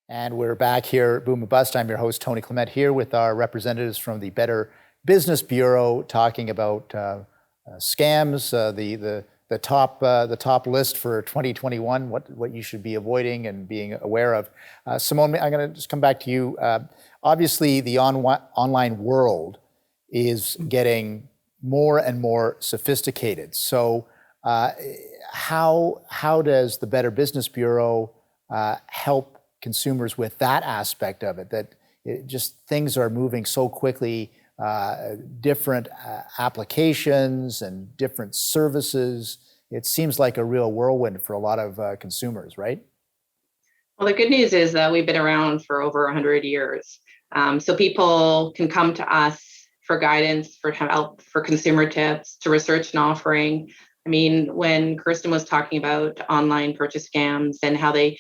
And we're back here at Boom and Bust. I'm your host, Tony Clement, here with our representatives from the Better Business Bureau talking about scams, the top list for 2021, what you should be avoiding and being aware of. Simone, I'm going to just come back to you. Obviously, the online world is getting more and more sophisticated. So how does the Better Business Bureau help consumers with that aspect of it, that things are moving so quickly, different applications and different services? It seems like a real whirlwind for a lot of consumers, right? Well, the good news is that we've been around for over 100 years. So people can come to us for guidance, for help, for consumer tips, to research an offering. I mean, when Kristen was talking about online purchase scams and how the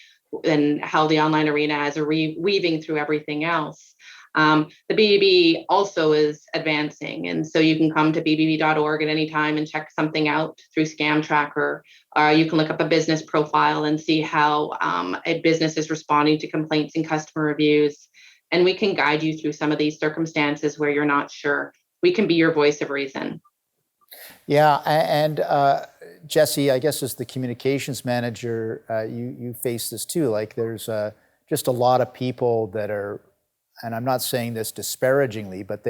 online arena is weaving through everything else. The BBB also is advancing. And so you can come to bbb.org at any time and check something out through Scam Tracker. You can look up a business profile and see how a business is responding to complaints and customer reviews. And we can guide you through some of these circumstances where you're not sure. We can be your voice of reason. Yeah, and Jessie, I guess as the communications manager, you face this too. Like there's just a lot of people that are, and I'm not saying this disparagingly, but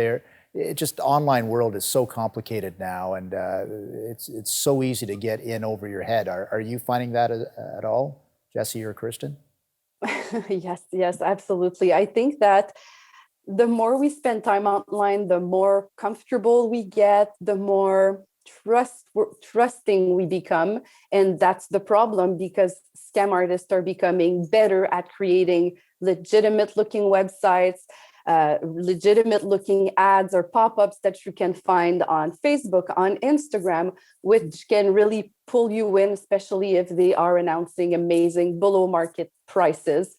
just the online world is so complicated now, and it's so easy to get in over your head. Are you finding that at all, Jessie or Kristen? Yes, absolutely. I think that the more we spend time online, the more comfortable we get, the more trusting we become. And that's the problem, because scam artists are becoming better at creating legitimate looking websites, legitimate looking ads or pop-ups that you can find on Facebook, on Instagram, which can really pull you in, especially if they are announcing amazing below market prices.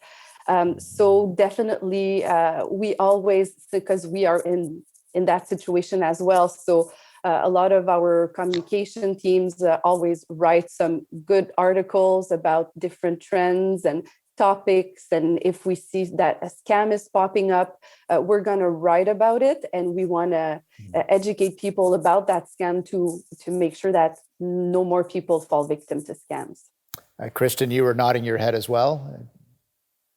So definitely, we always, because we are in that situation as well. So a lot of our communication teams always write some good articles about different trends and topics. And if we see that a scam is popping up, we're going to write about it. And we want to educate people about that scam to make sure that no more people fall victim to scams. Kristen, you were nodding your head as well.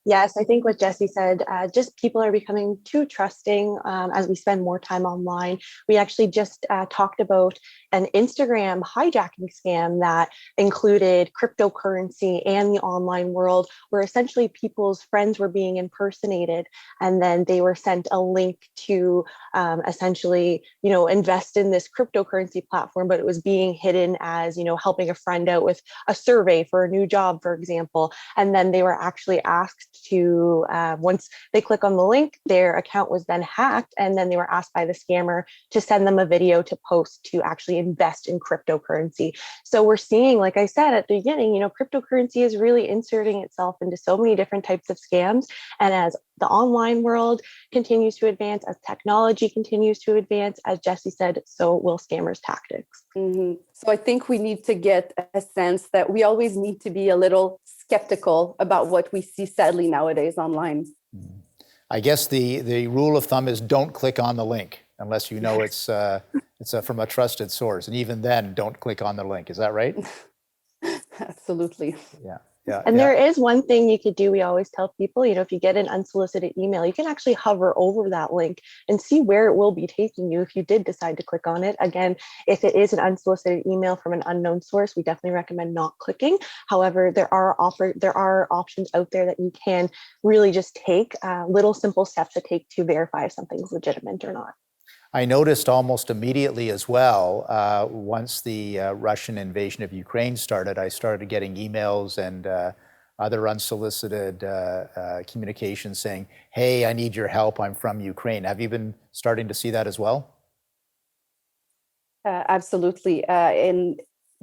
Yes, I think what Jessie said, just people are becoming too trusting as we spend more time online. We actually just talked about an Instagram hijacking scam that included cryptocurrency and the online world, where essentially people's friends were being impersonated, and then they were sent a link to essentially, invest in this cryptocurrency platform, but it was being hidden as, helping a friend out with a survey for a new job, for example. And then they were actually asked to, once they click on the link, their account was then hacked, and then they were asked by the scammer to send them a video to post to actually invest in cryptocurrency. So we're seeing, like I said at the beginning, cryptocurrency is really inserting itself into so many different types of scams. And as the online world continues to advance, as technology continues to advance, as Jessie said, so will scammers' tactics. Mm-hmm. So I think we need to get a sense that we always need to be a little skeptical about what we see sadly nowadays online. I guess the rule of thumb is don't click on the link unless you know it's from a trusted source, and even then, don't click on the link. Is that right? Absolutely. Yeah. And there is one thing you could do. We always tell people, if you get an unsolicited email, you can actually hover over that link and see where it will be taking you if you did decide to click on it. Again, if it is an unsolicited email from an unknown source, we definitely recommend not clicking. However, there are options out there that you can really just take little simple steps to take to verify if something's legitimate or not. I noticed almost immediately as well, once the Russian invasion of Ukraine started, I started getting emails and other unsolicited communications saying, hey, I need your help, I'm from Ukraine. Have you been starting to see that as well? Absolutely. And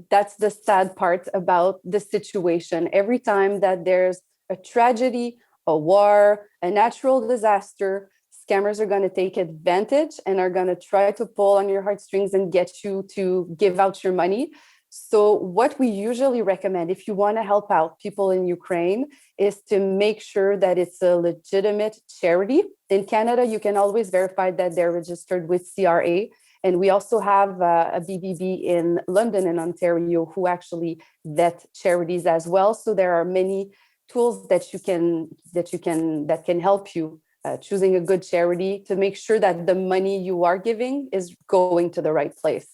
that's the sad part about the situation. Every time that there's a tragedy, a war, a natural disaster, scammers are going to take advantage and are going to try to pull on your heartstrings and get you to give out your money. So what we usually recommend, if you want to help out people in Ukraine, is to make sure that it's a legitimate charity. In Canada, you can always verify that they're registered with CRA. And we also have a BBB in London and Ontario who actually vet charities as well. So there are many tools that can help you choosing a good charity to make sure that the money you are giving is going to the right place.